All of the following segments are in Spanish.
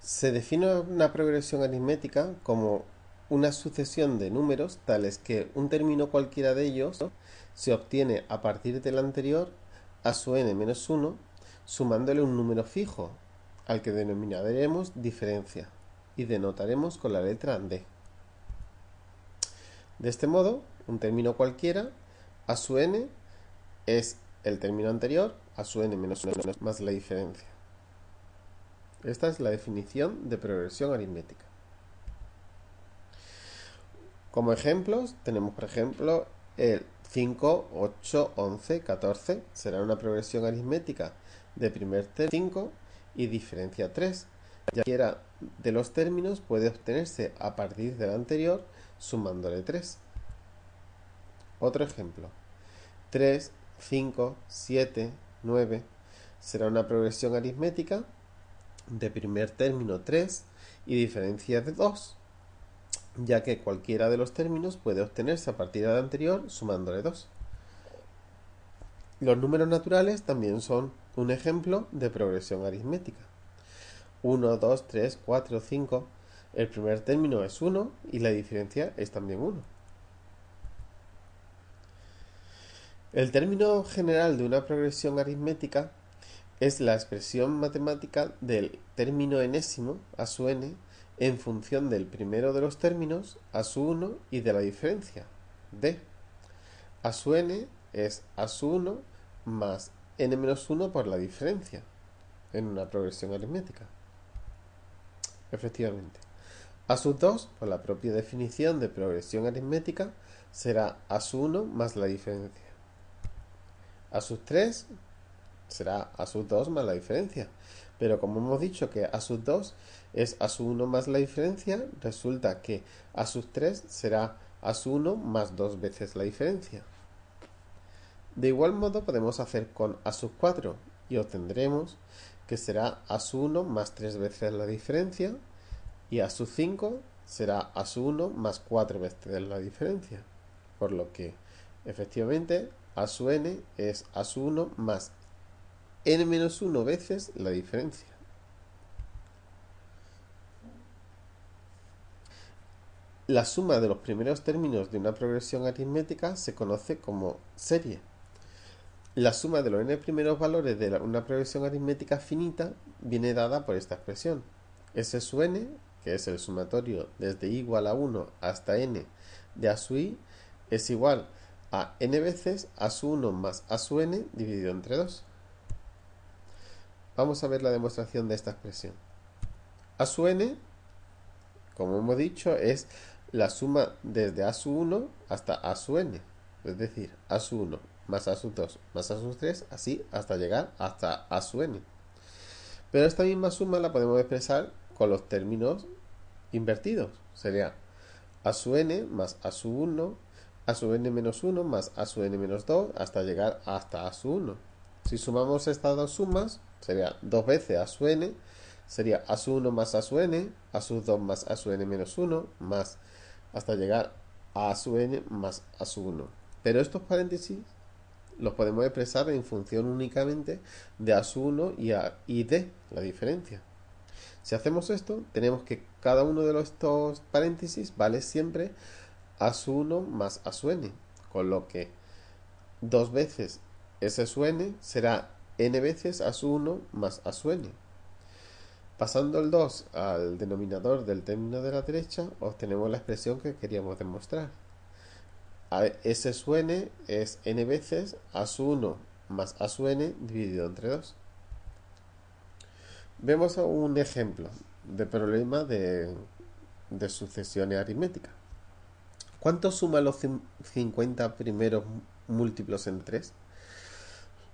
Se define una progresión aritmética como una sucesión de números tales que un término cualquiera de ellos se obtiene a partir del anterior a su n-1 sumándole un número fijo, al que denominaremos diferencia, y denotaremos con la letra d. De este modo, un término cualquiera a su n es el término anterior a su n-1 más la diferencia. Esta es la definición de progresión aritmética. Como ejemplos, tenemos por ejemplo el 5, 8, 11, 14. Será una progresión aritmética de primer término 5 y diferencia 3. Ya cualquiera de los términos puede obtenerse a partir del anterior sumándole 3. Otro ejemplo, 3, 5, 7, 9. Será una progresión aritmética de primer término 3 y diferencia de 2, ya que cualquiera de los términos puede obtenerse a partir del anterior sumándole 2. Los números naturales también son un ejemplo de progresión aritmética. 1, 2, 3, 4, 5. El primer término es 1 y la diferencia es también 1. El término general de una progresión aritmética es la expresión matemática del término enésimo a su n en función del primero de los términos a su 1 y de la diferencia d. A su n es a su 1 más n-1 por la diferencia en una progresión aritmética. Efectivamente, a sub 2, por la propia definición de progresión aritmética, será a sub 1 más la diferencia. A sub 3 será a sub 2 más la diferencia. Pero como hemos dicho que a sub 2 es a sub 1 más la diferencia, resulta que a sub 3 será a sub 1 más 2 veces la diferencia. De igual modo podemos hacer con a sub 4 y obtendremos que será a sub 1 más 3 veces la diferencia, y a sub 5 será a sub 1 más 4 veces la diferencia. Por lo que, efectivamente, a sub n es a sub 1 más n-1 veces la diferencia. La suma de los primeros términos de una progresión aritmética se conoce como serie. La suma de los n primeros valores de una progresión aritmética finita viene dada por esta expresión. S sub n, que es el sumatorio desde i igual a 1 hasta n de a sub i, es igual a n veces a sub 1 más a sub n dividido entre 2. Vamos a ver la demostración de esta expresión. A sub n, como hemos dicho, es la suma desde a sub 1 hasta a sub n, es decir, a sub 1 más a sub 2 más a sub 3, así hasta llegar hasta a sub n. Pero esta misma suma la podemos expresar con los términos invertidos. Sería a sub n más a sub 1, a sub n menos 1 más a sub n menos 2 hasta llegar hasta a sub 1. Si sumamos estas dos sumas, sería 2 veces a sub n, sería a sub 1 más a sub n, a sub 2 más a sub n menos 1, más hasta llegar a sub n más a sub 1. Pero estos paréntesis los podemos expresar en función únicamente de a sub 1 y d, la diferencia. Si hacemos esto, tenemos que cada uno de estos paréntesis vale siempre a sub 1 más a sub n, con lo que 2 veces s sub n será n veces a sub 1 más a sub n. Pasando el 2 al denominador del término de la derecha, obtenemos la expresión que queríamos demostrar. S sub n es n veces a sub 1 más a sub n dividido entre 2. Vemos un ejemplo de problema de sucesiones aritméticas. ¿Cuánto suman los 50 primeros múltiplos en 3?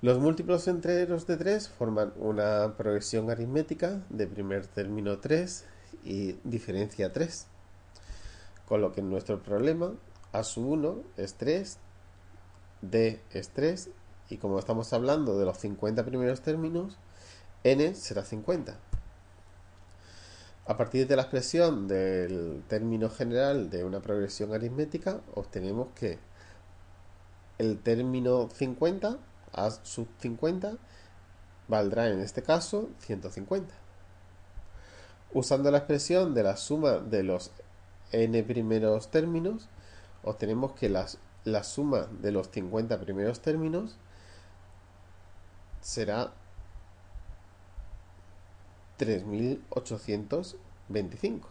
Los múltiplos enteros de 3 forman una progresión aritmética de primer término 3 y diferencia 3. Con lo que en nuestro problema a sub 1 es 3, d es 3, y como estamos hablando de los 50 primeros términos, n será 50. A partir de la expresión del término general de una progresión aritmética, obtenemos que el término 50, a sub 50, valdrá en este caso 150. Usando la expresión de la suma de los n primeros términos, obtenemos que la suma de los 50 primeros términos será 3825.